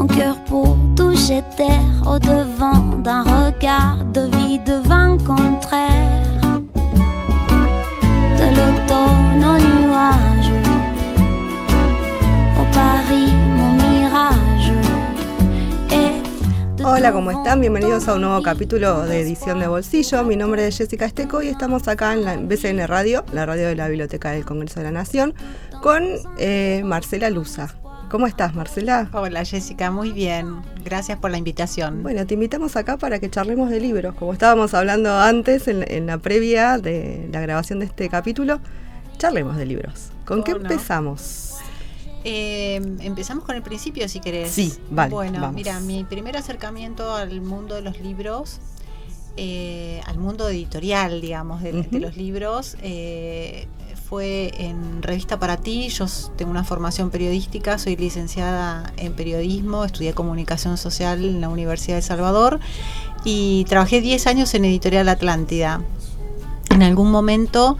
mon cœur pour toucher terre au-devant d'un regard de vie de vent contraire. De l'automne au nuage, au Paris mon mirage. Hola, ¿cómo están? Bienvenidos a un nuevo capítulo de Edición de Bolsillo. Mi nombre es Jessica Esteco y estamos acá en la BCN Radio, la radio de la Biblioteca del Congreso de la Nación, con Marcela Luza. ¿Cómo estás, Marcela? Hola, Jessica, muy bien. Gracias por la invitación. Bueno, te invitamos acá para que charlemos de libros. Como estábamos hablando antes, en la previa de la grabación de este capítulo, charlemos de libros. ¿Con qué empezamos? Empezamos con el principio, si querés. Sí, vale. Bueno, vamos. Mira, mi primer acercamiento al mundo de los libros, al mundo editorial, digamos, de los libros, fue en Revista Para Ti. Yo tengo una formación periodística, soy licenciada en periodismo, estudié comunicación social en la Universidad de El Salvador y trabajé 10 años en Editorial Atlántida. En algún momento...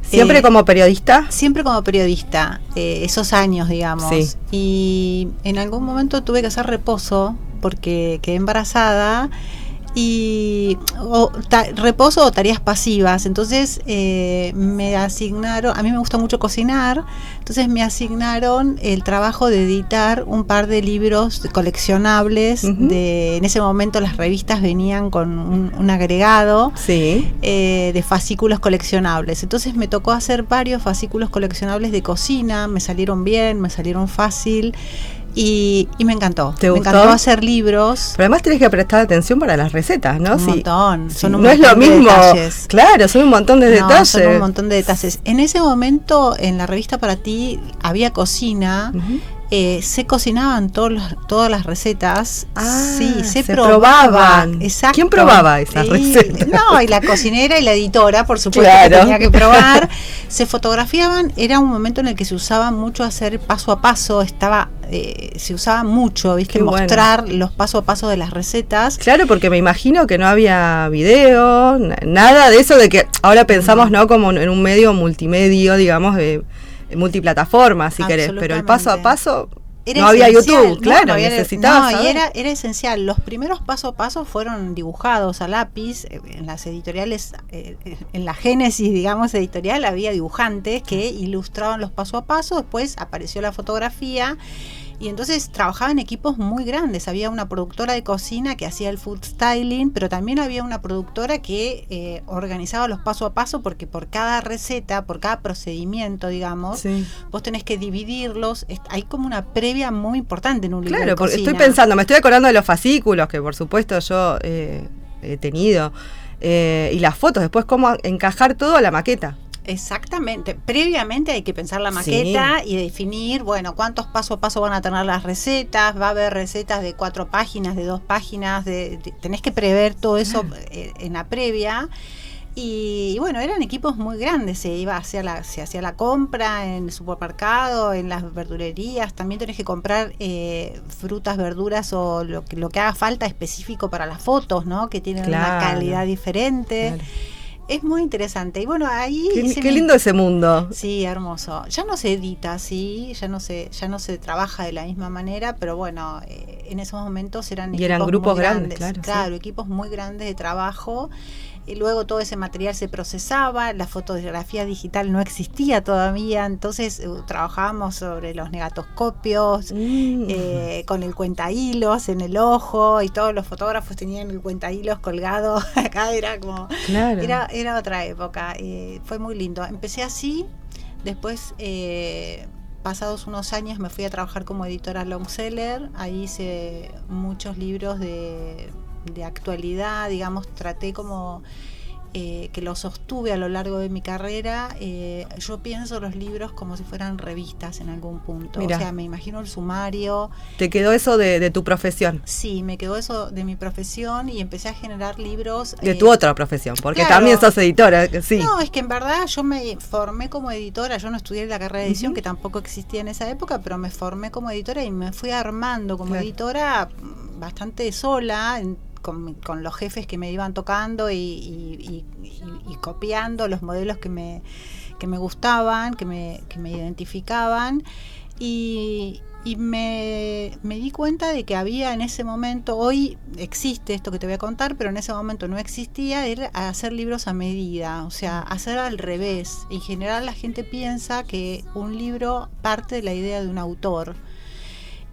¿Siempre como periodista? Siempre como periodista, esos años, digamos. Sí. Y en algún momento tuve que hacer reposo porque quedé embarazada y reposo o tareas pasivas. Entonces me asignaron, a mí me gusta mucho cocinar, entonces me asignaron el trabajo de editar un par de libros coleccionables. En ese momento las revistas venían con un agregado de fascículos coleccionables. Entonces me tocó hacer varios fascículos coleccionables de cocina, me salieron bien, me salieron fácil. Y me encantó. ¿Te gustó? Me encantó hacer libros. Pero además tenés que prestar atención para las recetas, ¿no? Un montón. Son un montón. No es lo mismo. Detalles. Claro, son un montón de detalles. Son un montón de detalles. En ese momento, en la Revista Para Ti, había cocina. Se cocinaban todas las recetas. Sí, se probaban. Exacto. ¿Quién probaba esas recetas? No, y la cocinera y la editora, por supuesto, que tenía que probar. Se fotografiaban. Era un momento en el que se usaba mucho hacer paso a paso. Se usaba mucho, ¿viste? Mostrar los paso a paso de las recetas. Claro, porque me imagino que no había video, nada de eso de que ahora pensamos, ¿no? Como en un medio multimedio, digamos, multiplataforma, si querés, pero el paso a paso no había YouTube, claro, necesitabas y era esencial. Los primeros paso a paso fueron dibujados a lápiz. En las editoriales, en la génesis, digamos, editorial, había dibujantes que ilustraban los paso a paso. Después apareció la fotografía y entonces trabajaba en equipos muy grandes. Había una productora de cocina que hacía el food styling, pero también había una productora que organizaba los paso a paso, porque por cada receta, por cada procedimiento, digamos, vos tenés que dividirlos. Hay como una previa muy importante en un libro de cocina. Estoy pensando, me estoy acordando de los fascículos, que por supuesto yo he tenido, y las fotos, después cómo encajar todo a la maqueta. Exactamente. Previamente hay que pensar la maqueta y definir, bueno, cuántos paso a paso van a tener las recetas. Va a haber recetas de 4 páginas, de 2 páginas. Tenés que prever todo eso en la previa. Y bueno, eran equipos muy grandes. Se hacía la compra en el supermercado, en las verdulerías. También tenés que comprar frutas, verduras o lo que haga falta específico para las fotos, ¿no? Que tienen una calidad diferente. Claro. Es muy interesante. Y bueno, ahí... Qué lindo ese mundo. Sí, hermoso. Ya no se edita así, ya no se trabaja de la misma manera, pero bueno, en esos momentos eran grupos grandes. Claro, equipos muy grandes de trabajo. Y luego todo ese material se procesaba, la fotografía digital no existía todavía, entonces trabajábamos sobre los negatoscopios, con el cuentahilos en el ojo, y todos los fotógrafos tenían el cuentahilos colgado. Acá era como... Claro. Era otra época, fue muy lindo. Empecé así, después... pasados unos años me fui a trabajar como editora longseller. Ahí hice muchos libros de actualidad, digamos, traté como que lo sostuve a lo largo de mi carrera. Yo pienso los libros como si fueran revistas en algún punto. Mirá. O sea, me imagino el sumario. ¿Te quedó eso de tu profesión? Sí, me quedó eso de mi profesión y empecé a generar libros. De tu otra profesión, porque también sos editora, sí. No, es que en verdad yo me formé como editora. Yo no estudié la carrera de edición, que tampoco existía en esa época, pero me formé como editora y me fui armando como editora bastante sola, con los jefes que me iban tocando y copiando los modelos que me gustaban, que me identificaban. Y Y me di cuenta de que había en ese momento, hoy existe esto que te voy a contar, pero en ese momento no existía, era hacer libros a medida, o sea, hacer al revés. En general la gente piensa que un libro parte de la idea de un autor.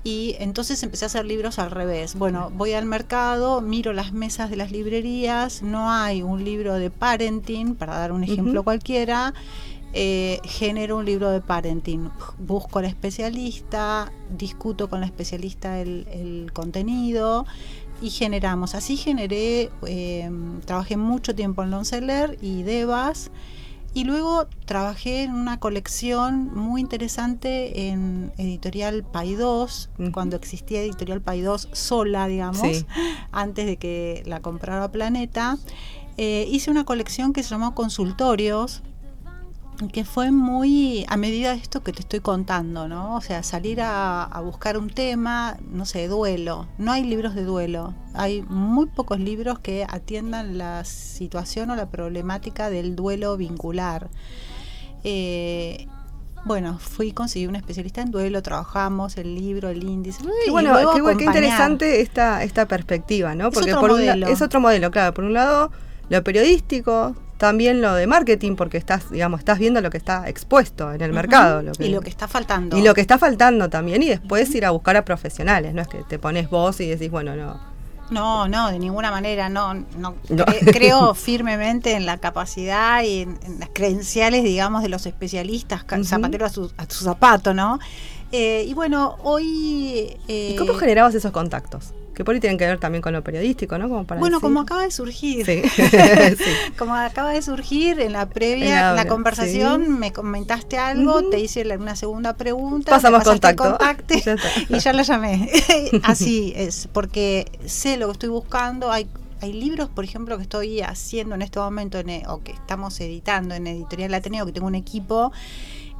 Y entonces empecé a hacer libros al revés. Bueno, voy al mercado, miro las mesas de las librerías, no hay un libro de parenting, para dar un ejemplo cualquiera. Genero un libro de parenting, busco al especialista, discuto con la especialista el contenido y generamos. Así generé, trabajé mucho tiempo en Longseller y Devas, y luego trabajé en una colección muy interesante en Editorial Paidós, cuando existía Editorial Paidós sola, digamos, antes de que la comprara Planeta. Hice una colección que se llamó Consultorios, que fue muy a medida de esto que te estoy contando, ¿no? O sea, salir a buscar un tema, no sé, duelo. No hay libros de duelo. Hay muy pocos libros que atiendan la situación o la problemática del duelo vincular. Bueno, conseguí un especialista en duelo, trabajamos el libro, el índice. Y bueno, qué interesante esta perspectiva, ¿no? Porque es otro modelo, claro. Por un lado, lo periodístico, también lo de marketing, porque estás viendo lo que está expuesto en el mercado. Y lo que está faltando. Y lo que está faltando también, y después ir a buscar a profesionales, no es que te pones vos y decís, bueno, no. No, de ninguna manera, no. Creo firmemente en la capacidad y en las credenciales, digamos, de los especialistas, zapatero a su zapato, ¿no? Y bueno, hoy... ¿Y cómo generabas esos contactos? Que por ahí tienen que ver también con lo periodístico, ¿no? Como acaba de surgir. Sí. Como acaba de surgir en la previa, la conversación, me comentaste algo, te hice una segunda pregunta. Pasamos contacto. Y ya la llamé. Así es, porque sé lo que estoy buscando. Hay libros, por ejemplo, que estoy haciendo en este momento, o que estamos editando en Editorial Ateneo, que tengo un equipo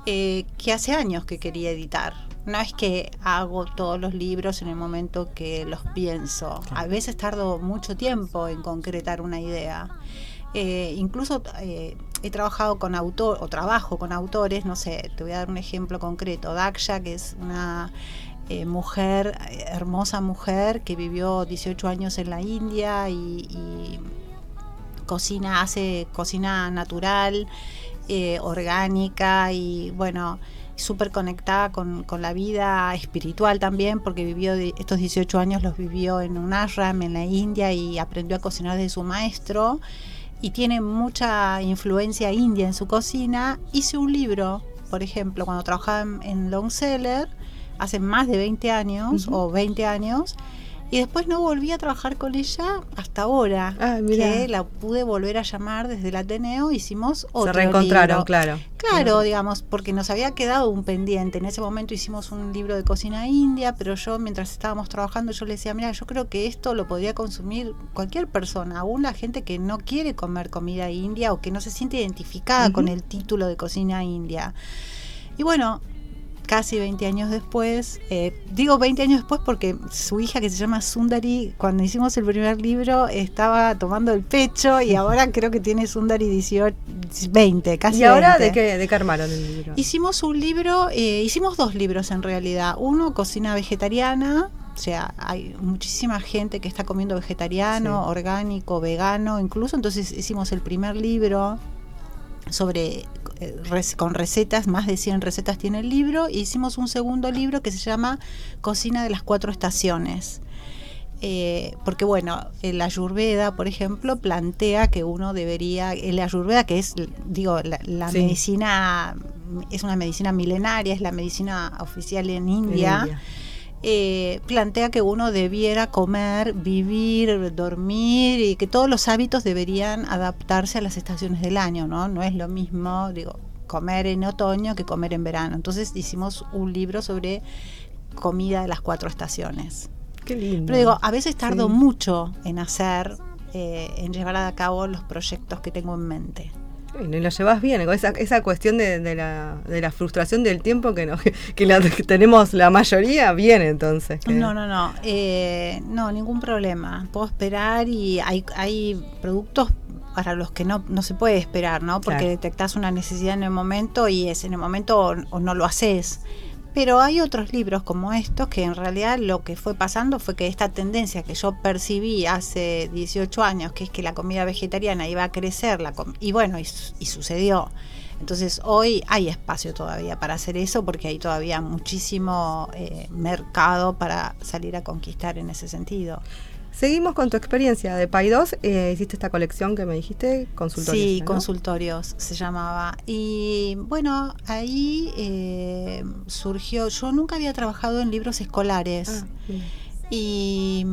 que hace años que quería editar. No es que hago todos los libros en el momento que los pienso. A veces tardo mucho tiempo en concretar una idea. Incluso he trabajado trabajo con autores, no sé, te voy a dar un ejemplo concreto. Daksha, que es una hermosa mujer que vivió 18 años en la India y hace cocina natural, orgánica, y bueno, súper conectada con la vida espiritual también, porque estos 18 años los vivió en un ashram en la India y aprendió a cocinar de su maestro, y tiene mucha influencia india en su cocina. Hice un libro, por ejemplo, cuando trabajaba en Longseller hace más de 20 años o 20 años, y después no volví a trabajar con ella hasta ahora, que la pude volver a llamar desde el Ateneo. Hicimos otro libro. Se reencontraron, claro, digamos, porque nos había quedado un pendiente. En ese momento hicimos un libro de cocina india, pero yo, mientras estábamos trabajando, yo le decía, mira, yo creo que esto lo podría consumir cualquier persona, aún la gente que no quiere comer comida india o que no se siente identificada con el título de cocina india. Y bueno, casi 20 años después, digo 20 años después porque su hija, que se llama Sundari, cuando hicimos el primer libro estaba tomando el pecho, y ahora creo que tiene Sundari 20, casi 20. ¿Y ahora de qué armaron el libro? Hicimos un libro, hicimos 2 libros en realidad. Uno, cocina vegetariana, o sea, hay muchísima gente que está comiendo vegetariano, orgánico, vegano incluso, entonces hicimos el primer libro con recetas, más de 100 recetas tiene el libro. E hicimos un segundo libro que se llama Cocina de las 4 estaciones, porque bueno, el Ayurveda, por ejemplo, plantea que uno debería, el Ayurveda, que es, digo, la medicina, es una medicina milenaria, es la medicina oficial en India. Plantea que uno debiera comer, vivir, dormir, y que todos los hábitos deberían adaptarse a las estaciones del año, ¿no? No es lo mismo, comer en otoño que comer en verano. Entonces hicimos un libro sobre comida de las 4 estaciones. Qué lindo. Pero a veces tardo mucho en llevar a cabo los proyectos que tengo en mente. Y lo llevas bien, esa cuestión de la frustración del tiempo que tenemos la mayoría, bien, entonces. No, ningún problema. Puedo esperar, y hay productos para los que no se puede esperar, ¿no? Porque detectás una necesidad en el momento, y es en el momento o no lo haces. Pero hay otros libros como estos que en realidad lo que fue pasando fue que esta tendencia que yo percibí hace 18 años, que es que la comida vegetariana iba a crecer, y bueno, y sucedió. Entonces hoy hay espacio todavía para hacer eso porque hay todavía muchísimo mercado para salir a conquistar en ese sentido. Seguimos con tu experiencia de Paidós. Hiciste esta colección que me dijiste, Consultorios. Sí, ¿no? Consultorios se llamaba. Y bueno, ahí surgió, yo nunca había trabajado en libros escolares. Y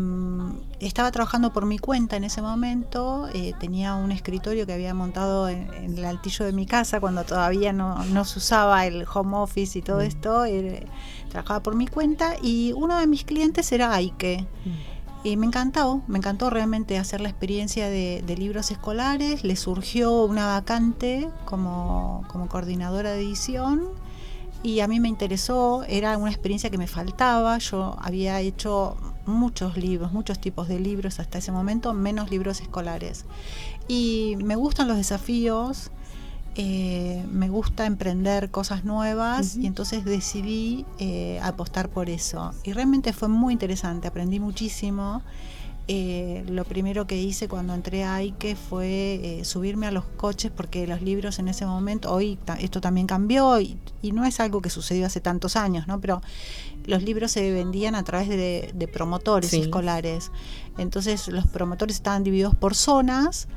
estaba trabajando por mi cuenta en ese momento. Tenía un escritorio que había montado en el altillo de mi casa cuando todavía no se usaba el home office y todo esto. Trabajaba por mi cuenta y uno de mis clientes era Aike. Y me encantó realmente hacer la experiencia de libros escolares. Le surgió una vacante como coordinadora de edición y a mí me interesó, era una experiencia que me faltaba. Yo había hecho muchos libros, muchos tipos de libros hasta ese momento, menos libros escolares. Y me gustan los desafíos, me gusta emprender cosas nuevas y entonces decidí apostar por eso. Y realmente fue muy interesante, aprendí muchísimo. Lo primero que hice cuando entré a Aike fue subirme a los coches porque los libros en ese momento, hoy esto también cambió y no es algo que sucedió hace tantos años, ¿no? Pero los libros se vendían a través de promotores escolares. Entonces los promotores estaban divididos por zonas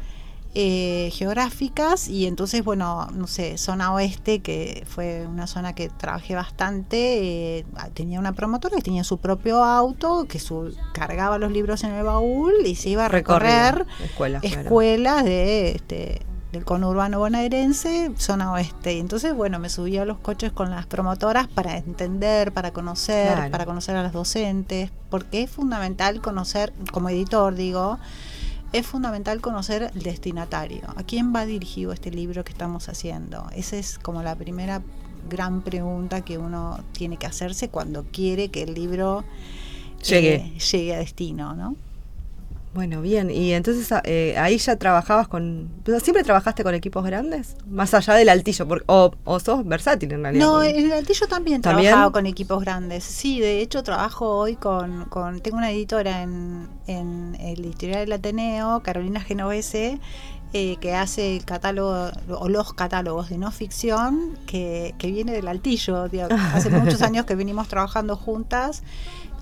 geográficas y entonces, bueno, no sé, zona oeste, que fue una zona que trabajé bastante, tenía una promotora que tenía su propio auto, que cargaba los libros en el baúl y se iba a recorrer escuelas del conurbano bonaerense, zona oeste. Y entonces, bueno, me subía a los coches con las promotoras para entender, para conocer, para conocer a las docentes, porque es fundamental conocer, como editor digo, es fundamental conocer el destinatario. ¿A quién va dirigido este libro que estamos haciendo? Esa es como la primera gran pregunta que uno tiene que hacerse cuando quiere que el libro llegue a destino, ¿no? Bueno, bien. Y entonces ahí ya trabajabas ¿siempre trabajaste con equipos grandes? Más allá del altillo, o sos versátil en realidad. No, en el altillo también trabajaba con equipos grandes. Sí, de hecho trabajo hoy tengo una editora en el editorial del Ateneo, Carolina Genovese, que hace el catálogo o los catálogos de no ficción que viene del altillo. Hace muchos años que venimos trabajando juntas.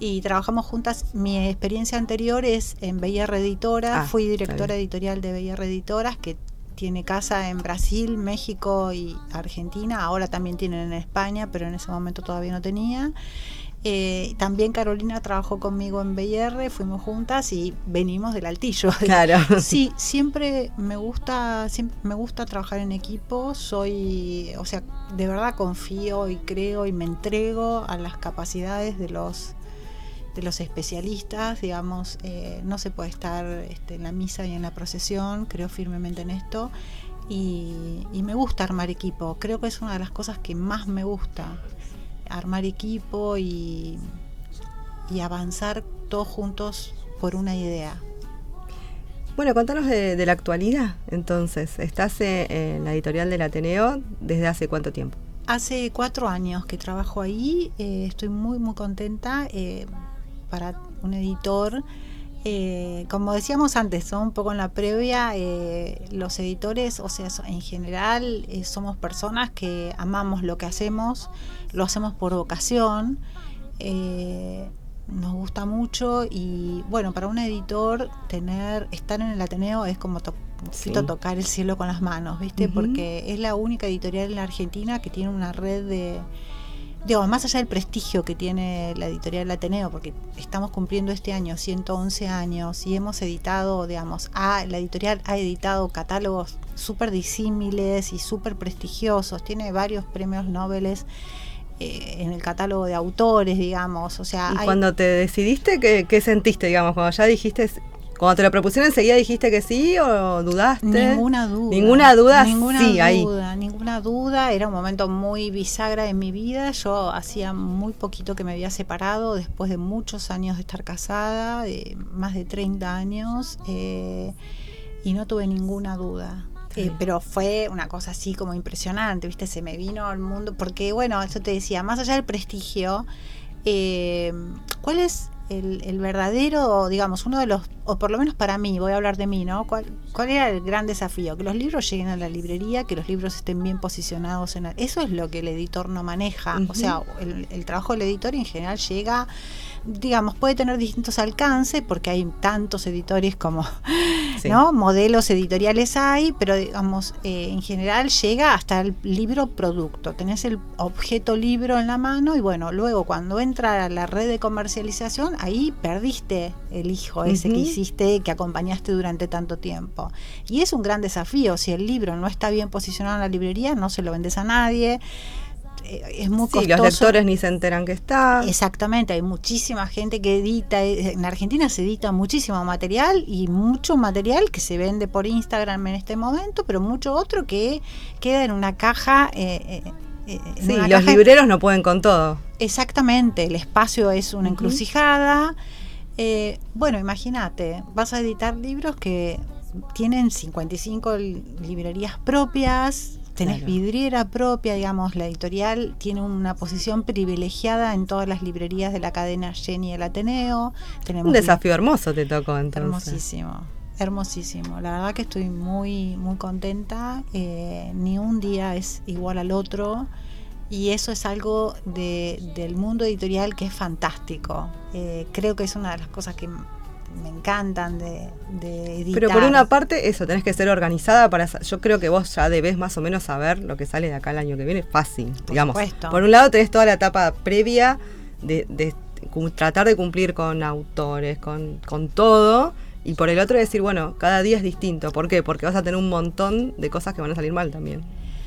Y trabajamos juntas. Mi experiencia anterior es en BR Editora. Fui directora editorial de BR Editoras, que tiene casa en Brasil, México y Argentina. Ahora también tienen en España, pero en ese momento todavía no tenía. También Carolina trabajó conmigo en BR, fuimos juntas y venimos del altillo. Claro. Sí, siempre me gusta trabajar en equipo. De verdad confío y creo y me entrego a las capacidades de los especialistas, digamos. No se puede estar en la misa y en la procesión, creo firmemente en esto y me gusta armar equipo. Creo que es una de las cosas que más me gusta, armar equipo y avanzar todos juntos por una idea. Bueno, contanos de la actualidad. Entonces, estás en la editorial del Ateneo ¿desde hace cuánto tiempo? Hace 4 años que trabajo ahí, estoy muy muy contenta. Para un editor, como decíamos antes, un poco en la previa, los editores, o sea, en general somos personas que amamos lo que hacemos, lo hacemos por vocación, nos gusta mucho y bueno, para un editor estar en el Ateneo es como tocar el cielo con las manos, ¿viste? Porque es la única editorial en la Argentina que tiene una red de... más allá del prestigio que tiene la editorial Ateneo, porque estamos cumpliendo este año 111 años y hemos editado, la editorial ha editado catálogos súper disímiles y súper prestigiosos, tiene varios premios Nobel en el catálogo de autores, digamos. O sea, ¿y cuando te decidiste, qué sentiste, digamos, cuando ya dijiste... Cuando te lo propusieron enseguida dijiste que sí o dudaste? Ninguna duda. Ninguna duda. Era un momento muy bisagra en mi vida. Yo hacía muy poquito que me había separado después de muchos años de estar casada, de más de 30 años, y no tuve ninguna duda. pero fue una cosa así como impresionante, ¿viste? Se me vino al mundo, porque bueno, eso te decía, más allá del prestigio, ¿cuál es el verdadero, digamos, uno de los, o por lo menos para mí, voy a hablar de mí, ¿no? ¿Cuál era el gran desafío? Que los libros lleguen a la librería, que los libros estén bien posicionados eso es lo que el editor no maneja. O sea, el trabajo del editor en general llega, digamos, puede tener distintos alcances porque hay tantos editores como, ¿no? Modelos editoriales hay, pero digamos, en general llega hasta el libro producto. Tenés el objeto libro en la mano y bueno, luego cuando entra a la red de comercialización, ahí perdiste el hijo ese que hiciste, que acompañaste durante tanto tiempo. Y es un gran desafío. Si el libro no está bien posicionado en la librería, no se lo vendes a nadie. Es muy costoso. Los lectores ni se enteran que está. Exactamente, hay muchísima gente que edita. En Argentina se edita muchísimo material y mucho material que se vende por Instagram en este momento, pero mucho otro que queda en una caja. Los libreros no pueden con todo. Exactamente, el espacio es una encrucijada. Bueno, imagínate, vas a editar libros que tienen 55 librerías propias. Tenés vidriera propia, digamos, la editorial tiene una posición privilegiada en todas las librerías de la cadena Jenny el Ateneo. Tenemos un desafío hermoso te tocó entonces. Hermosísimo, hermosísimo. La verdad que estoy muy, muy contenta. Ni un día es igual al otro. Y eso es algo del mundo editorial que es fantástico. Creo que es una de las cosas que me encantan de editar. Pero por una parte, eso, tenés que ser organizada yo creo que vos ya debés más o menos saber lo que sale de acá el año que viene, fácil, digamos. Supuesto. Por un lado tenés toda la etapa previa de tratar de cumplir con autores, con todo, y por el otro decir, bueno, cada día es distinto. ¿Por qué? Porque vas a tener un montón de cosas que van a salir mal también.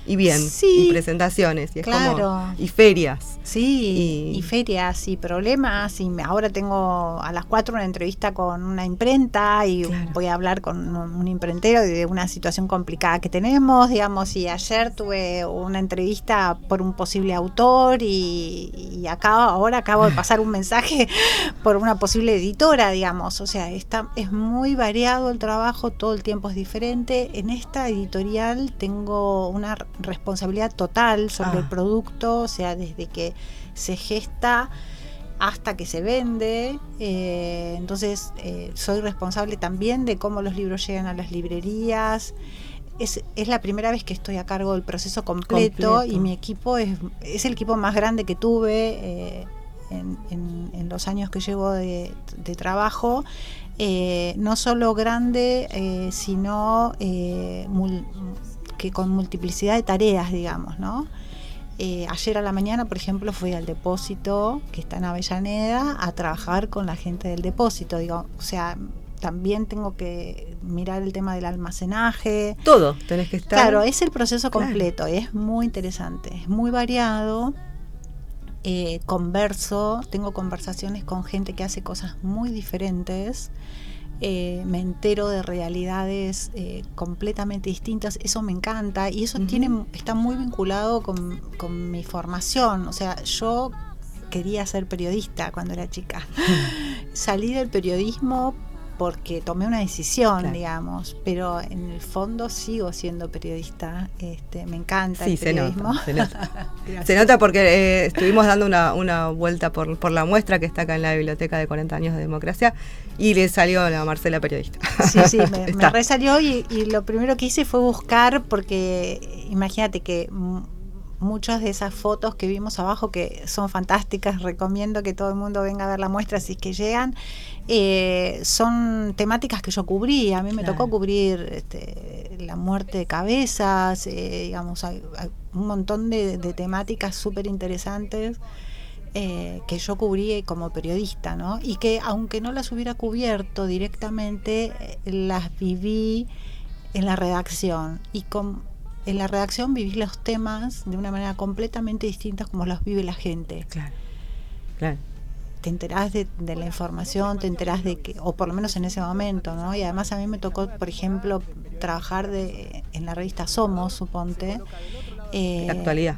Y bien, y presentaciones, y es como, y ferias. Sí, y ferias, y problemas, y ahora tengo a las 4 una entrevista con una imprenta, y voy a hablar con un imprentero de una situación complicada que tenemos, digamos, y ayer tuve una entrevista por un posible autor, y ahora acabo de pasar un mensaje por una posible editora, digamos, o sea, es muy variado el trabajo, todo el tiempo es diferente. En esta editorial tengo una responsabilidad total sobre el producto, o sea, desde que se gesta hasta que se vende. Entonces soy responsable también de cómo los libros llegan a las librerías. Es la primera vez que estoy a cargo del proceso completo. Y mi equipo es el equipo más grande que tuve en los años que llevo de trabajo. No solo grande, sino que con multiplicidad de tareas, digamos, ¿no? Ayer a la mañana, por ejemplo, fui al depósito que está en Avellaneda a trabajar con la gente del depósito, digo, o sea, también tengo que mirar el tema del almacenaje. Todo, tenés que estar. Claro, es el proceso completo, es muy interesante, es muy variado. Tengo conversaciones con gente que hace cosas muy diferentes. Me entero de realidades completamente distintas, eso me encanta y eso está muy vinculado con mi formación. O sea, yo quería ser periodista cuando era chica. Salí del periodismo porque tomé una decisión, digamos, pero en el fondo sigo siendo periodista. Me encanta el periodismo. Se nota. Se nota porque estuvimos dando una vuelta por la muestra que está acá en la biblioteca de 40 años de democracia y le salió la Marcela periodista. Sí, me resalió y lo primero que hice fue buscar, porque imagínate que muchas de esas fotos que vimos abajo, que son fantásticas, recomiendo que todo el mundo venga a ver la muestra si es que llegan, son temáticas que yo cubrí. A mí me tocó cubrir la muerte de Cabezas, digamos, hay un montón de temáticas súper interesantes que yo cubrí como periodista, ¿no? Y que aunque no las hubiera cubierto directamente, las viví en la redacción, y en la redacción viví los temas de una manera completamente distinta como los vive la gente. Claro. Te enterás de la información, te enterás de que, o por lo menos en ese momento, ¿no? Y además a mí me tocó, por ejemplo, trabajar en la revista Somos, suponte. La actualidad.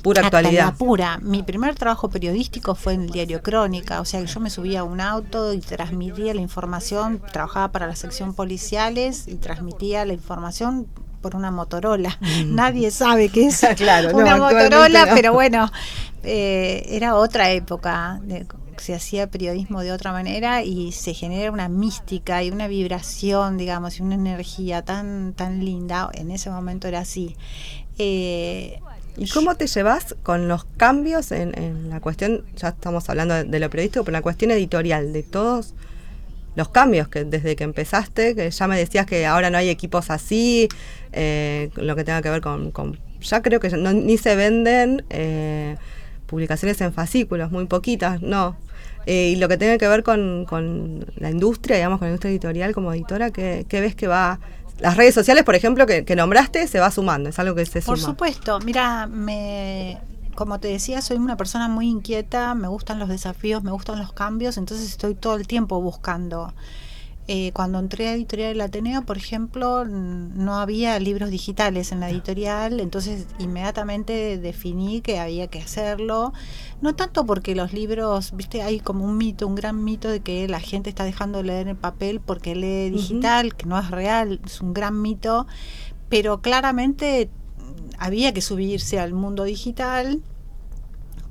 Pura actualidad. Pura. Mi primer trabajo periodístico fue en el diario Crónica, o sea que yo me subía a un auto y transmitía la información, trabajaba para la sección policiales y transmitía la información por una Motorola. Nadie sabe qué es claro, una Motorola, no. pero bueno, era otra época. Se hacía periodismo de otra manera y se genera una mística y una vibración, digamos, y una energía tan linda. En ese momento era así. ¿Y cómo te llevas con los cambios en la cuestión, ya estamos hablando de lo periodístico, pero en la cuestión editorial, de todos los cambios que desde que empezaste, que ya me decías que ahora no hay equipos así, lo que tenga que ver con ya creo que ni se venden publicaciones en fascículos, muy poquitas, no. Y lo que tenga que ver con la industria, digamos, con la industria editorial como editora, ¿qué ves que va? Las redes sociales, por ejemplo, que nombraste, se va sumando, es algo que se suma. Por supuesto, mira, como te decía, soy una persona muy inquieta, me gustan los desafíos, me gustan los cambios, entonces estoy todo el tiempo buscando. Cuando entré a Editorial del Ateneo, por ejemplo, no había libros digitales en la editorial, entonces inmediatamente definí que había que hacerlo. No tanto porque los libros, viste, hay como un mito, un gran mito de que la gente está dejando de leer en papel porque lee digital, que no es real, es un gran mito, pero claramente había que subirse al mundo digital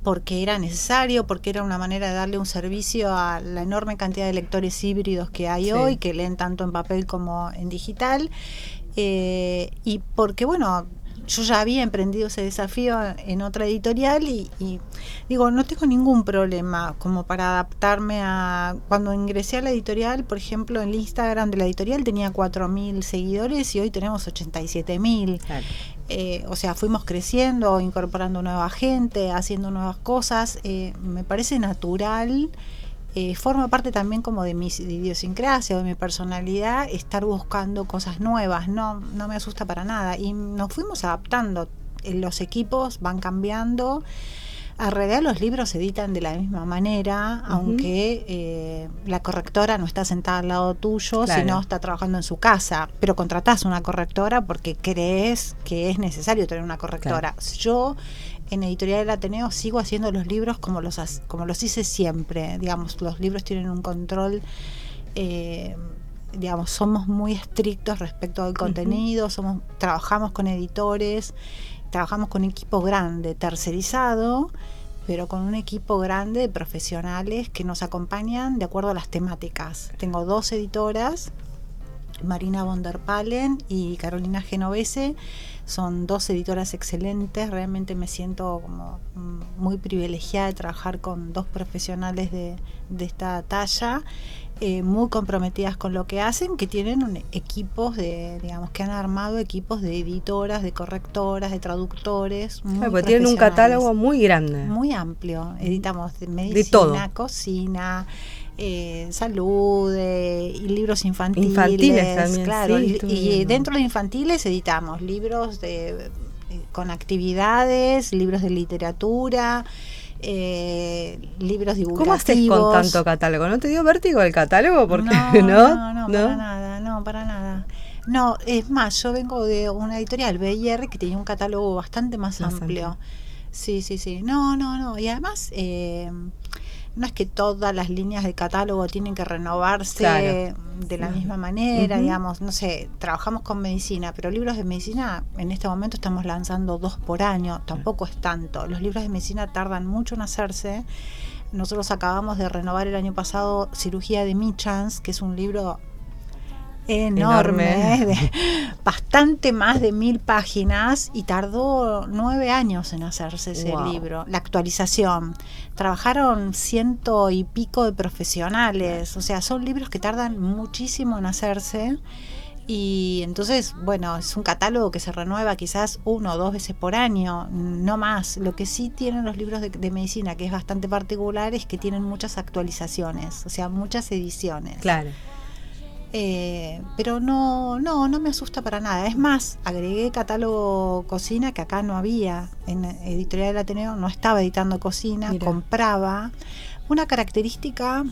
porque era necesario, porque era una manera de darle un servicio a la enorme cantidad de lectores híbridos que hay hoy, que leen tanto en papel como en digital, y porque, bueno, yo ya había emprendido ese desafío en otra editorial y digo, no tengo ningún problema como para adaptarme a... Cuando ingresé a la editorial, por ejemplo, en el Instagram de la editorial tenía 4.000 seguidores y hoy tenemos 87.000. Claro. O sea, fuimos creciendo, incorporando nueva gente, haciendo nuevas cosas. Me parece natural, forma parte también como de mi idiosincrasia, de mi personalidad, estar buscando cosas nuevas. No me asusta para nada. Y nos fuimos adaptando. Los equipos van cambiando. En realidad los libros se editan de la misma manera, aunque la correctora no está sentada al lado tuyo, claro, sino está trabajando en su casa, pero contratás una correctora porque crees que es necesario tener una correctora. Claro. Yo en Editorial del Ateneo sigo haciendo los libros como los hice siempre, digamos, los libros tienen un control, digamos, somos muy estrictos respecto al contenido, trabajamos con editores, trabajamos con equipo grande, tercerizado, pero con un equipo grande de profesionales que nos acompañan de acuerdo a las temáticas. Tengo 2 editoras, Marina von der Palen y Carolina Genovese, son 2 editoras excelentes, realmente me siento como muy privilegiada de trabajar con 2 profesionales de esta talla, muy comprometidas con lo que hacen, que tienen equipos digamos, que han armado equipos de editoras, de correctoras, de traductores. Porque tienen un catálogo muy grande. Muy amplio. Editamos de medicina, de todo. Cocina, salud, y libros infantiles. Infantiles también, claro. Sí, y dentro de infantiles editamos libros con actividades, libros de literatura, libros divulgativos. ¿Cómo haces con tanto catálogo? ¿No te dio vértigo el catálogo? Porque no, para nada. No, es más, yo vengo de una editorial, BIR, que tenía un catálogo bastante más amplio. Sí. No. Y además, no es que todas las líneas de catálogo tienen que renovarse, claro, de la misma manera, digamos, no sé, trabajamos con medicina, pero libros de medicina en este momento estamos lanzando 2 por año, tampoco es tanto. Los libros de medicina tardan mucho en hacerse. Nosotros acabamos de renovar el año pasado Cirugía de Michans, que es un libro enorme. De bastante más de 1000 páginas, y tardó 9 años en hacerse ese libro. La actualización, trabajaron 100 y pico de profesionales, o sea, son libros que tardan muchísimo en hacerse, y entonces, bueno, es un catálogo que se renueva quizás 1 o 2 veces por año, no más. Lo que sí tienen los libros de medicina, que es bastante particular, es que tienen muchas actualizaciones, o sea, muchas ediciones. Claro. Pero no me asusta para nada. Es más, agregué catálogo cocina, que acá no había. En Editorial del Ateneo no estaba editando cocina. Mira. Compraba. Una característica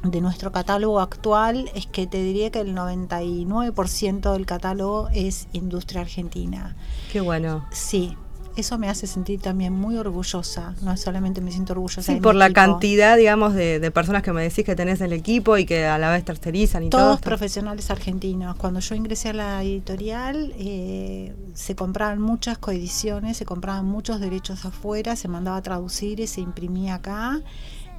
de nuestro catálogo actual es que te diría que el 99% del catálogo es industria argentina. Qué bueno. Sí. eso me hace sentir también muy orgullosa. No solamente me siento orgullosa sí, de por mi la equipo. cantidad, digamos, de personas que me decís que tenés en el equipo y que a la vez tercerizan y todo. Todos profesionales argentinos. Cuando yo ingresé a la editorial, se compraban muchas coediciones, se compraban muchos derechos afuera, se mandaba a traducir y se imprimía acá.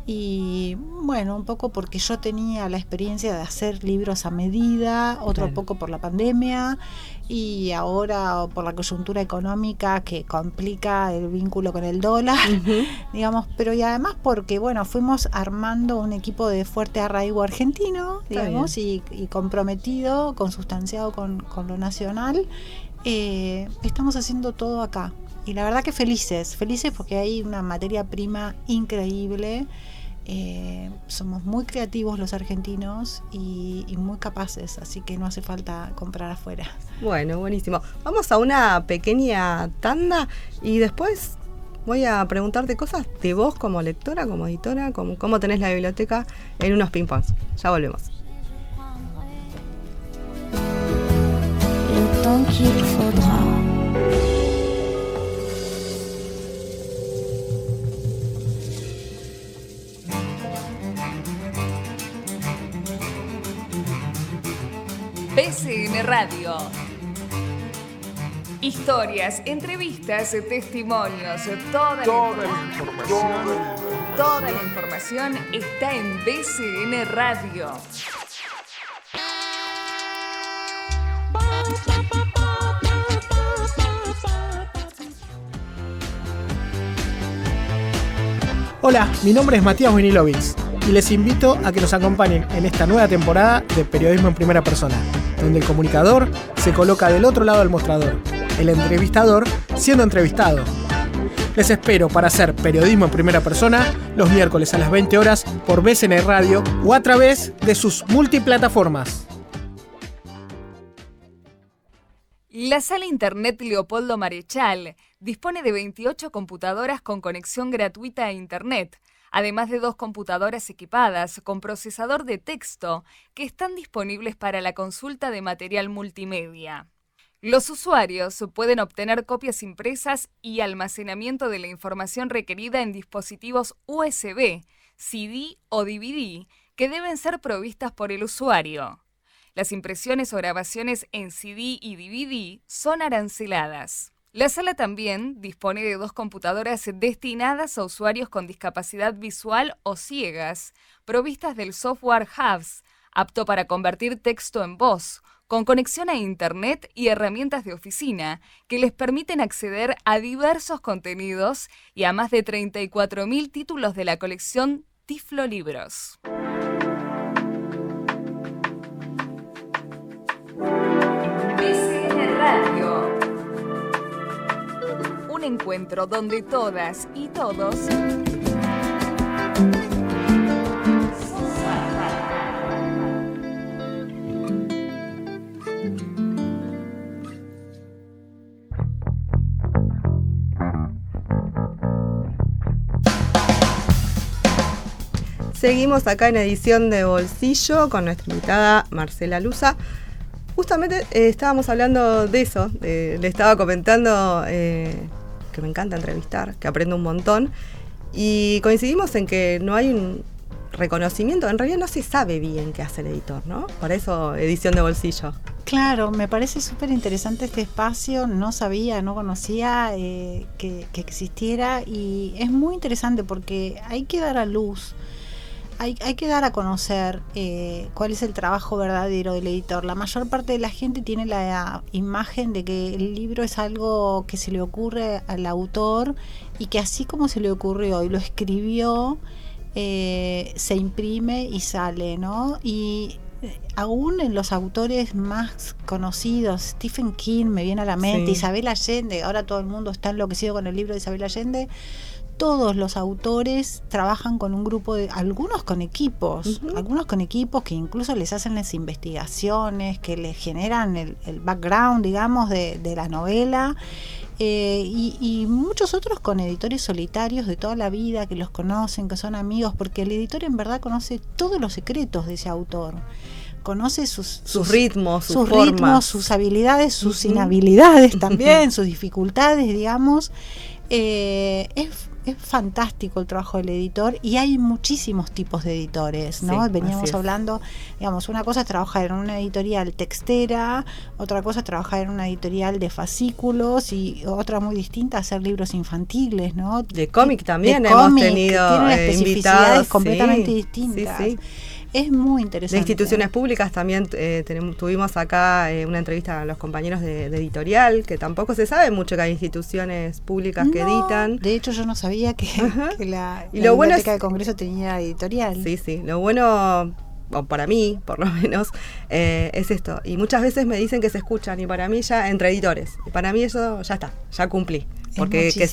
Y bueno, un poco porque yo tenía la experiencia de hacer libros a medida, otro Claro. poco por la pandemia y ahora por la coyuntura económica que complica el vínculo con el dólar, digamos, pero y además porque bueno, fuimos armando un equipo de fuerte arraigo argentino, digamos, y comprometido, consustanciado con lo nacional. Estamos haciendo todo acá. Y la verdad que felices porque hay una materia prima increíble. Somos muy creativos los argentinos y muy capaces, así que no hace falta comprar afuera. Bueno, buenísimo. Vamos a una pequeña tanda y después voy a preguntarte cosas de vos como lectora, como editora, cómo tenés la biblioteca en unos ping-pongs. Ya volvemos. Le temps qu'il faudra. BCN Radio. Historias, entrevistas, testimonios, toda la información está en BCN Radio. Hola, mi nombre es Matías Winilovitz y les invito a que nos acompañen en esta nueva temporada de Periodismo en Primera Persona, donde el comunicador se coloca del otro lado del mostrador, el entrevistador siendo entrevistado. Les espero para hacer Periodismo en Primera Persona los miércoles a las 20 horas por BCN Radio o a través de sus multiplataformas. La sala Internet Leopoldo Marechal dispone de 28 computadoras con conexión gratuita a Internet, además de 2 computadoras equipadas con procesador de texto que están disponibles para la consulta de material multimedia. Los usuarios pueden obtener copias impresas y almacenamiento de la información requerida en dispositivos USB, CD o DVD que deben ser provistas por el usuario. Las impresiones o grabaciones en CD y DVD son aranceladas. La sala también dispone de 2 computadoras destinadas a usuarios con discapacidad visual o ciegas, provistas del software Hubs, apto para convertir texto en voz, con conexión a Internet y herramientas de oficina que les permiten acceder a diversos contenidos y a más de 34.000 títulos de la colección Tiflo Libros. BCN Radio. Un encuentro donde todas y todos Seguimos acá en edición de Bolsillo con nuestra invitada Marcela Luza. Justamente estábamos hablando de eso, le estaba comentando que me encanta entrevistar, que aprendo un montón, y coincidimos en que no hay un reconocimiento, en realidad no se sabe bien qué hace el editor, ¿no? Por eso edición de Bolsillo. Claro, me parece súper interesante este espacio, no conocía que existiera y es muy interesante porque hay que dar a luz. Hay que dar a conocer cuál es el trabajo verdadero del editor. La mayor parte de la gente tiene la imagen de que el libro es algo que se le ocurre al autor y que así como se le ocurrió y lo escribió, se imprime y sale, ¿no? Y aún en los autores más conocidos, Stephen King me viene a la mente, sí. Isabel Allende, ahora todo el mundo está enloquecido con el libro de Isabel Allende. Todos los autores trabajan con un grupo algunos con equipos que incluso les hacen las investigaciones, que les generan el background, digamos, de la novela, y muchos otros con editores solitarios de toda la vida que los conocen, que son amigos, porque el editor en verdad conoce todos los secretos de ese autor. conoce sus ritmos, sus formas. Ritmos, sus habilidades, sus inhabilidades también, sus dificultades, digamos. Es fantástico el trabajo del editor y hay muchísimos tipos de editores, ¿no? Veníamos hablando, digamos, una cosa es trabajar en una editorial textera, otra cosa es trabajar en una editorial de fascículos y otra muy distinta hacer libros infantiles, ¿no? De cómic también hemos tenido tienen especificidades invitados completamente distintas. Sí. Es muy interesante. De instituciones públicas también tuvimos acá una entrevista a los compañeros de editorial, que tampoco se sabe mucho que hay instituciones públicas que editan. De hecho, yo no sabía que la Biblioteca bueno del Congreso tenía editorial. Sí. Lo bueno, o para mí, por lo menos, es esto. Y muchas veces me dicen que se escuchan, y para mí ya entre editores. Y para mí eso ya está, ya cumplí. Porque que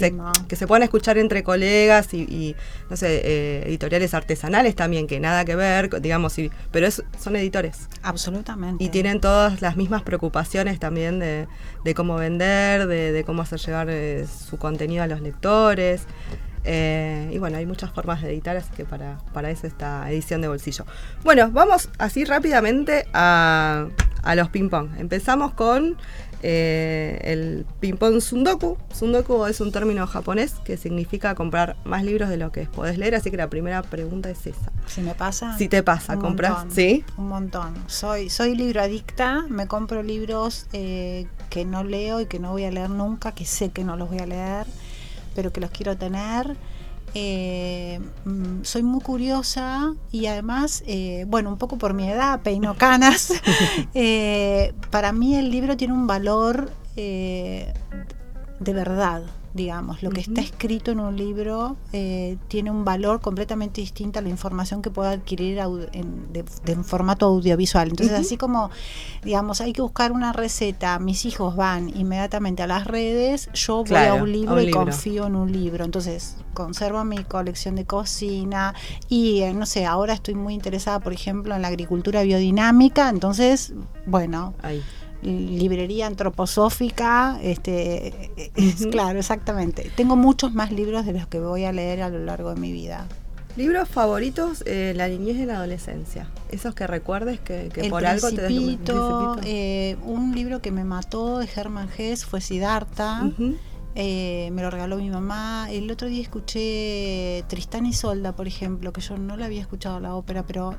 se puedan escuchar entre colegas y no sé, editoriales artesanales también, que nada que ver, digamos, pero son editores. Absolutamente. Y tienen todas las mismas preocupaciones también de cómo vender, de cómo hacer llegar su contenido a los lectores. Y bueno, hay muchas formas de editar, así que para eso esta edición de bolsillo. Bueno, vamos así rápidamente a los ping-pong. Empezamos con el ping-pong Sundoku. Sundoku es un término japonés que significa comprar más libros de lo que podés leer, así que la primera pregunta es esa. ¿Si me pasa? Si te pasa, compras, ¿sí? Un montón. Soy libroadicta, me compro libros que no leo y que no voy a leer nunca, que sé que no los voy a leer, pero que los quiero tener. Soy muy curiosa y además, bueno, un poco por mi edad, peino canas. Para mí el libro tiene un valor de verdad, digamos. Lo que está escrito en un libro tiene un valor completamente distinto a la información que puedo adquirir en formato audiovisual. Entonces, así como, digamos, hay que buscar una receta, mis hijos van inmediatamente a las redes, yo voy a un libro y confío en un libro. Entonces, conservo mi colección de cocina y, no sé, ahora estoy muy interesada, por ejemplo, en la agricultura biodinámica. Entonces, bueno... librería antroposófica, claro, exactamente. Tengo muchos más libros de los que voy a leer a lo largo de mi vida. ¿Libros favoritos, la niñez y la adolescencia? Esos que recuerdes que por algo te des un libro que me mató de Hermann Hesse fue Siddhartha. Me lo regaló mi mamá. El otro día escuché Tristán y Isolda, por ejemplo, que yo no la había escuchado la ópera, pero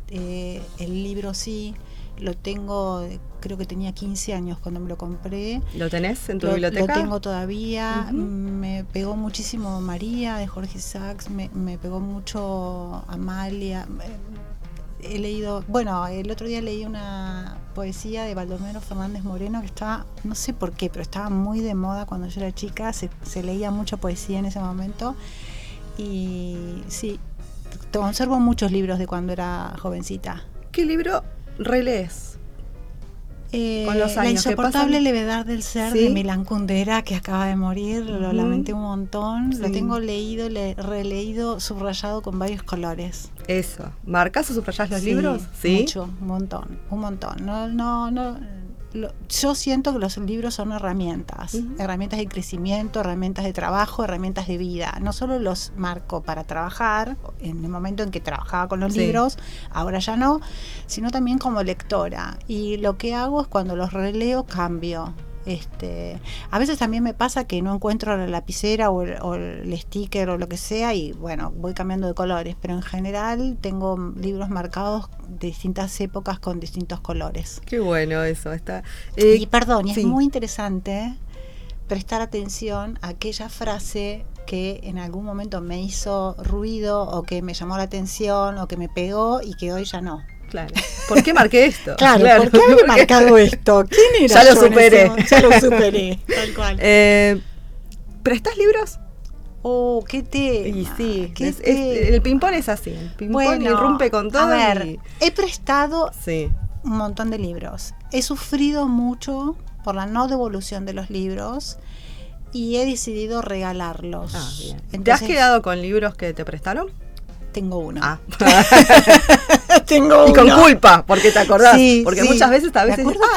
el libro sí. Lo tengo, creo que tenía 15 años cuando me lo compré. ¿Lo tenés en tu biblioteca? Lo tengo todavía. Me pegó muchísimo María de Jorge Sachs, me pegó mucho Amalia. He leído, bueno, el otro día leí una poesía de Baldomero Fernández Moreno que estaba, no sé por qué, pero estaba muy de moda cuando yo era chica. Se leía mucha poesía en ese momento. Y sí, conservo muchos libros de cuando era jovencita. ¿Qué libro relees? Con los años, La insoportable levedad del ser, ¿sí?, de Milán Kundera, que acaba de morir. Lo lamenté un montón. Sí. Lo tengo leído, releído, subrayado con varios colores. Eso. ¿Marcas o subrayás los libros? Sí, mucho, un montón. Yo siento que los libros son herramientas de crecimiento, herramientas de trabajo, herramientas de vida. No solo los marco para trabajar, en el momento en que trabajaba con los libros, ahora ya no, sino también como lectora. Y lo que hago es cuando los releo, cambio. A veces también me pasa que no encuentro la lapicera o el sticker o lo que sea, y bueno, voy cambiando de colores, pero en general tengo libros marcados de distintas épocas con distintos colores. Qué bueno eso. Está. Y perdón, es muy interesante prestar atención a aquella frase que en algún momento me hizo ruido o que me llamó la atención o que me pegó y que hoy ya no. Claro. ¿Por qué marqué esto? Claro, ¿por qué había marcado esto? ¿Quién era? Ya lo superé. Ya lo superé, tal cual. ¿Prestás libros? Oh, qué tema. Y sí, el ping-pong es así. El ping-pong irrumpe con todo. A ver, he prestado un montón de libros. He sufrido mucho por la no devolución de los libros y he decidido regalarlos. Ah, bien. Entonces, ¿te has quedado con libros que te prestaron? Tengo uno. Ah. Tengo uno. Y con culpa, porque te acordás. Sí, porque muchas veces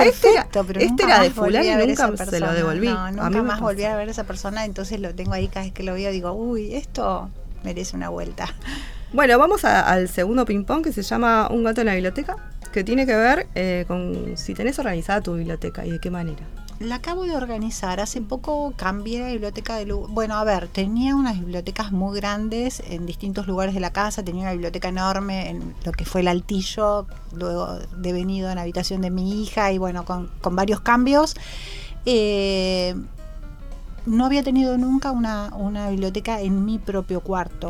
este era de fulano y nunca se lo devolví. No, nunca más volví a ver a esa persona, entonces lo tengo ahí cada vez que lo veo, digo, uy, esto merece una vuelta. Bueno, vamos al segundo ping-pong, que se llama Un gato en la biblioteca. que tiene que ver con si tenés organizada tu biblioteca y de qué manera. La acabo de organizar. Hace poco cambié la biblioteca bueno, a ver, tenía unas bibliotecas muy grandes en distintos lugares de la casa. Tenía una biblioteca enorme en lo que fue el altillo, luego devenido en la habitación de mi hija y bueno, con varios cambios. No había tenido nunca una biblioteca en mi propio cuarto.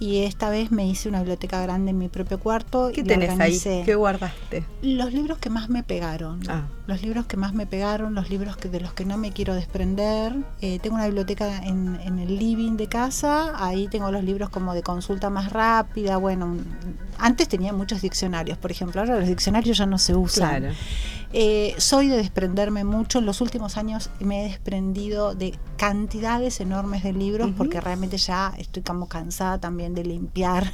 Y esta vez me hice una biblioteca grande en mi propio cuarto. ¿Qué tenés ahí? ¿Qué guardaste? Los libros que más me pegaron. Los libros que más me pegaron, los libros de los que no me quiero desprender. Tengo una biblioteca en el living de casa. Ahí tengo los libros como de consulta más rápida. Bueno, antes tenía muchos diccionarios, por ejemplo. Ahora los diccionarios ya no se usan. Claro. Soy de desprenderme mucho. En los últimos años me he desprendido de cantidades enormes de libros, porque realmente ya estoy como cansada también de limpiar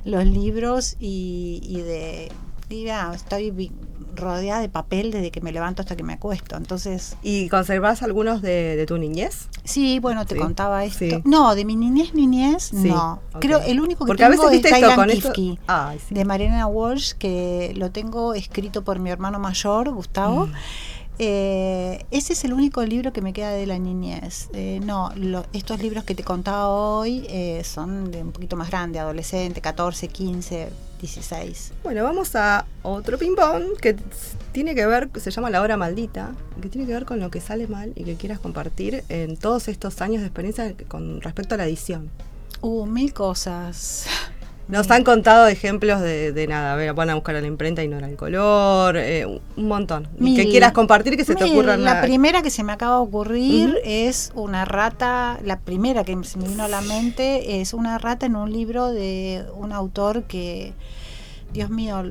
los libros y estoy rodeada de papel desde que me levanto hasta que me acuesto. Entonces, ¿y conservás algunos de tu niñez? Sí, bueno, te contaba esto. Sí. No, de mi niñez, sí, no. Okay. Creo el único que porque tengo a veces, es Thailand Kifki, de Mariana Walsh, que lo tengo escrito por mi hermano mayor, Gustavo. Ese es el único libro que me queda de la niñez. Estos libros que te contaba hoy son de un poquito más grande, adolescente, 14, 15, 16. Bueno, vamos a otro ping-pong que tiene que ver, se llama La Hora Maldita, que tiene que ver con lo que sale mal y que quieras compartir en todos estos años de experiencia con respecto a la edición. 1000 cosas. Nos han contado ejemplos de nada, a ver, van a buscar a la imprenta y no era el color, un montón. Que quieras compartir, que se te ocurra. La primera que se me acaba de ocurrir es una rata, la primera que se me vino a la mente es una rata en un libro de un autor que, Dios mío,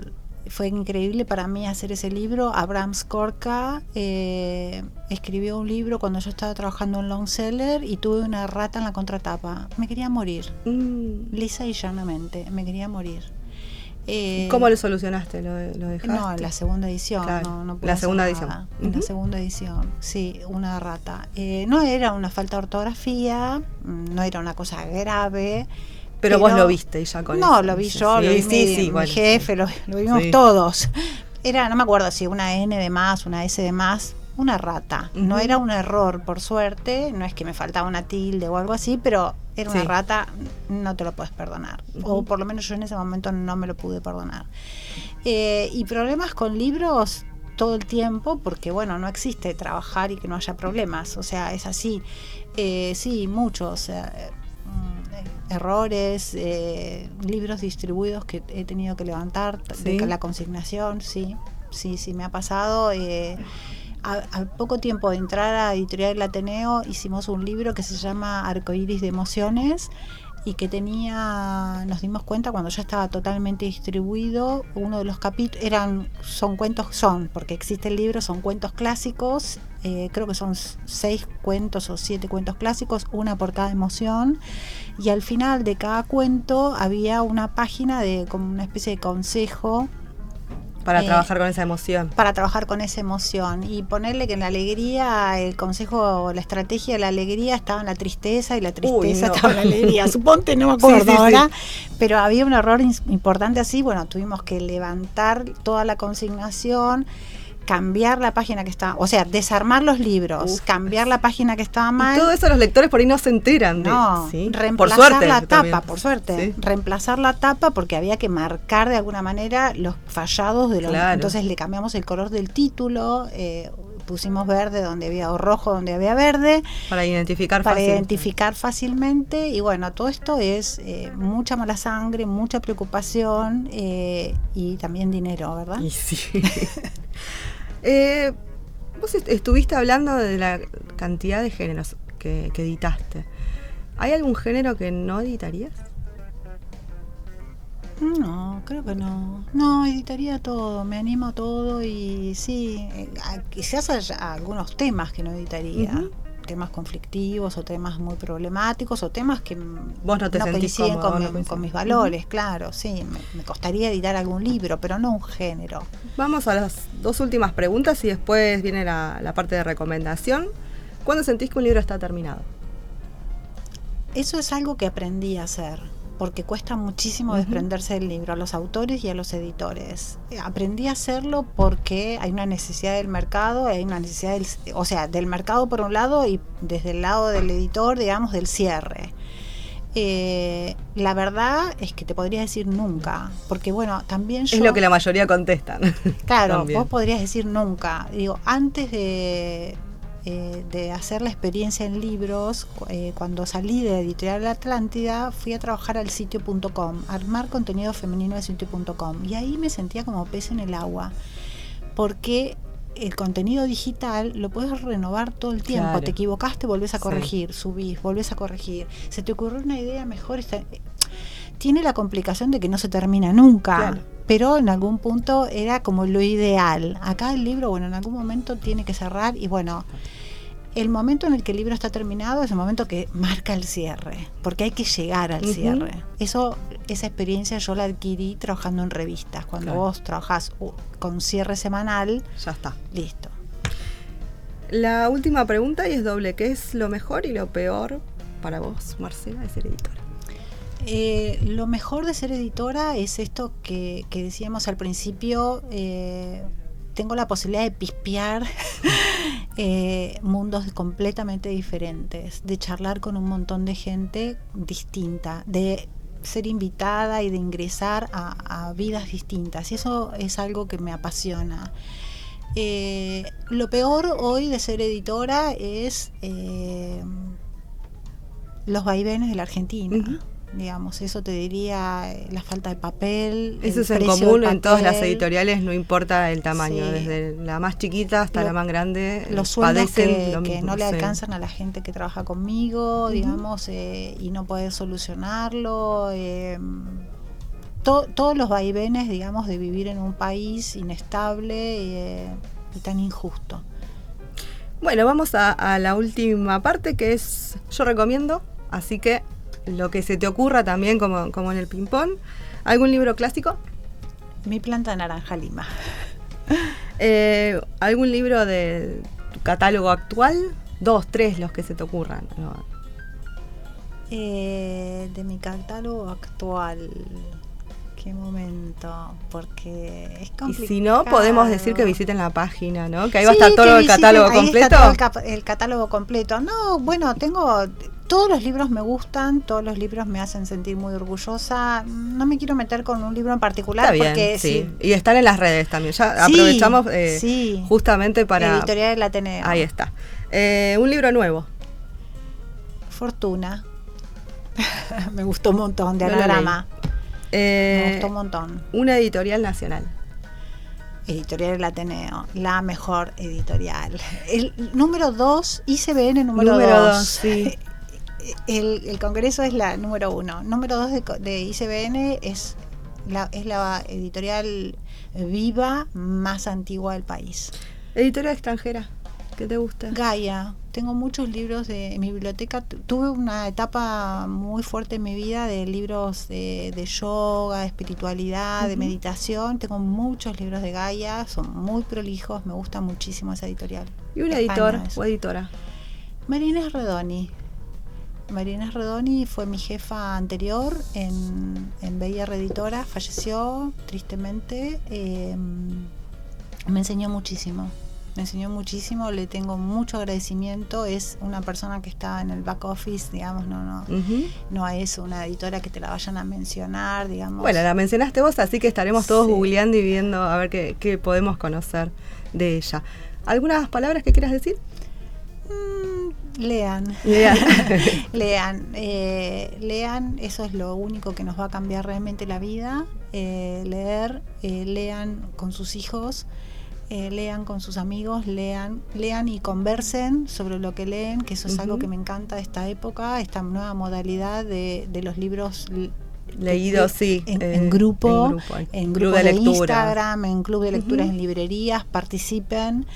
fue increíble para mí hacer ese libro. Abraham Skorka escribió un libro cuando yo estaba trabajando en Longseller y tuve una rata en la contratapa. Me quería morir, lisa y llanamente, me quería morir. ¿Cómo lo solucionaste? ¿Lo dejaste? No, en la segunda edición. Claro, no la segunda edición. En la segunda edición, sí, una rata. No era una falta de ortografía, no era una cosa grave. Pero vos lo viste ya con eso. No, lo vi yo, lo vi mi jefe, lo vimos todos. Era, no me acuerdo si una N de más, una S de más, una rata. No era un error, por suerte, no es que me faltaba una tilde o algo así, pero era una rata, no te lo puedes perdonar. O por lo menos yo en ese momento no me lo pude perdonar. Y problemas con libros todo el tiempo, porque bueno, no existe trabajar y que no haya problemas, o sea, es así. Sí, muchos. Errores, libros distribuidos que he tenido que levantar, de la consignación, sí, me ha pasado. A poco tiempo de entrar a Editorial El Ateneo hicimos un libro que se llama Arcoíris de Emociones y que nos dimos cuenta cuando ya estaba totalmente distribuido, uno de los capítulos porque existe el libro, son cuentos clásicos, creo que son 6 cuentos o 7 cuentos clásicos, una por cada emoción, y al final de cada cuento había una página como una especie de consejo para trabajar con esa emoción. Para trabajar con esa emoción y ponerle que en la alegría, el consejo, la estrategia de la alegría estaba en la tristeza y la tristeza estaba en la alegría. Suponte, no me acuerdo ahora, pero había un error importante así. Bueno, tuvimos que levantar toda la consignación, cambiar la página que estaba, o sea, desarmar los libros, cambiar la página que estaba mal. Y todo eso los lectores por ahí no se enteran. Reemplazar por suerte, la tapa, también. Por suerte. Sí. Reemplazar la tapa porque había que marcar de alguna manera los fallados de los. Claro. Entonces le cambiamos el color del título, pusimos verde donde había, o rojo donde había verde. Para identificar fácilmente. Y bueno, todo esto es mucha mala sangre, mucha preocupación y también dinero, ¿verdad? Y sí. Vos estuviste hablando de la cantidad de géneros que editaste. ¿Hay algún género que no editarías? No, creo que no. No, editaría todo, me animo a todo y sí, quizás haya algunos temas que no editaría. Temas conflictivos o temas muy problemáticos o temas que vos no coinciden con mis valores, claro, sí, me costaría editar algún libro, pero no un género. Vamos a las 2 últimas preguntas y después viene la parte de recomendación. ¿Cuándo sentís que un libro está terminado? Eso es algo que aprendí a hacer. porque cuesta muchísimo desprenderse del libro, a los autores y a los editores. Aprendí a hacerlo porque hay una necesidad del mercado, hay una necesidad del mercado por un lado y desde el lado del editor, digamos, del cierre. La verdad es que te podría decir nunca, porque bueno, también yo... Es lo que la mayoría contestan. Claro, También. vos podrías decir nunca. Digo, antes de hacer la experiencia en libros, cuando salí de Editorial Atlántida, fui a trabajar al sitio.com, armar contenido femenino de sitio.com, y ahí me sentía como pez en el agua, porque el contenido digital lo puedes renovar todo el tiempo. Claro. Te equivocaste, volvés a corregir, subís, volvés a corregir, se te ocurrió una idea mejor, tiene la complicación de que no se termina nunca. Claro. Pero en algún punto era como lo ideal. Acá el libro, bueno, en algún momento tiene que cerrar, y bueno, el momento en el que el libro está terminado es el momento que marca el cierre, porque hay que llegar al cierre. Esa experiencia yo la adquirí trabajando en revistas. Cuando vos trabajás con cierre semanal, Ya está. listo. La última pregunta, y es doble: ¿qué es lo mejor y lo peor para vos, Marcela, de ser editora? Lo mejor de ser editora es esto que decíamos al principio. Tengo la posibilidad de pispear mundos completamente diferentes, de charlar con un montón de gente distinta, de ser invitada y de ingresar a vidas distintas, y eso es algo que me apasiona. Lo peor hoy de ser editora es los vaivenes de la Argentina. Digamos, eso te diría, la falta de papel. Eso es en común en todas las editoriales, no importa el tamaño, desde la más chiquita hasta la más grande, los sueldos padecen que no le alcanzan a la gente que trabaja conmigo, digamos, y no poder solucionarlo. Todos los vaivenes, digamos, de vivir en un país inestable y tan injusto. Bueno, vamos a la última parte, que es yo recomiendo, así que lo que se te ocurra también, como en el ping-pong. ¿Algún libro clásico? Mi planta naranja lima. ¿Algún libro de tu catálogo actual? 2, 3, los que se te ocurran. No. De mi catálogo actual, ¿qué momento? Porque es complicado. Y si no, podemos decir que visiten la página, ¿no? Que ahí va a estar todo el catálogo completo. Está todo el catálogo completo. No, bueno, todos los libros me gustan, todos los libros me hacen sentir muy orgullosa. No me quiero meter con un libro en particular. Está bien, porque sí. Y están en las redes también. Ya aprovechamos justamente para... Editorial del Ateneo. Ahí está. Un libro nuevo. Fortuna. Me gustó un montón, de Anagrama. Me gustó un montón. Una editorial nacional. Editorial del Ateneo, la mejor editorial. El número 2, ICBN número 2. Sí. El Congreso es la número 1. Número 2 de ICBN es la editorial viva más antigua del país. Editorial extranjera, ¿qué te gusta? Gaia. Tengo muchos libros en mi biblioteca. Tuve una etapa muy fuerte en mi vida de libros de yoga, de espiritualidad, de meditación. Tengo muchos libros de Gaia, son muy prolijos, me gusta muchísimo esa editorial. ¿Y un editor o editora? María Inés Redoni. María Inés Redoni fue mi jefa anterior en BIR Editora, falleció tristemente. Me enseñó muchísimo. Le tengo mucho agradecimiento. Es una persona que está en el back office, digamos, no es una editora que te la vayan a mencionar, digamos. Bueno, la mencionaste vos, así que estaremos todos googleando y viendo a ver qué podemos conocer de ella. ¿Algunas palabras que quieras decir? Lean, eso es lo único que nos va a cambiar realmente la vida. Leer, lean con sus hijos. Lean con sus amigos, lean y conversen sobre lo que leen, que eso es algo que me encanta de esta época, esta nueva modalidad de los libros leídos, en grupo en club de lectura, Instagram, en club de lecturas, en librerías. Participen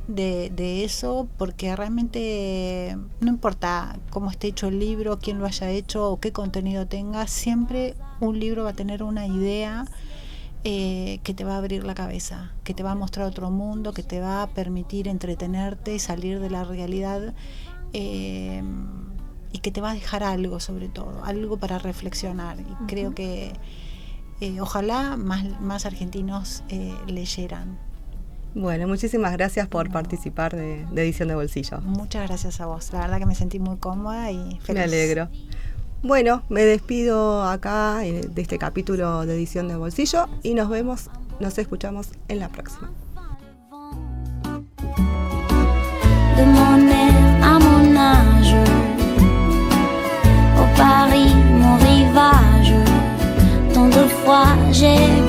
de eso, porque realmente no importa cómo esté hecho el libro, quién lo haya hecho o qué contenido tenga, siempre un libro va a tener una idea que te va a abrir la cabeza, que te va a mostrar otro mundo, que te va a permitir entretenerte y salir de la realidad, y y que te va a dejar algo, sobre todo, algo para reflexionar. Y creo que ojalá más argentinos leyeran. Bueno, muchísimas gracias por participar de Edición de Bolsillo. Muchas gracias a vos, la verdad que me sentí muy cómoda y feliz. Me alegro. Bueno, me despido acá de este capítulo de Edición de Bolsillo y nos escuchamos en la próxima. De mon air à mon âge, au Paris, mon rivage, tant de fois j'ai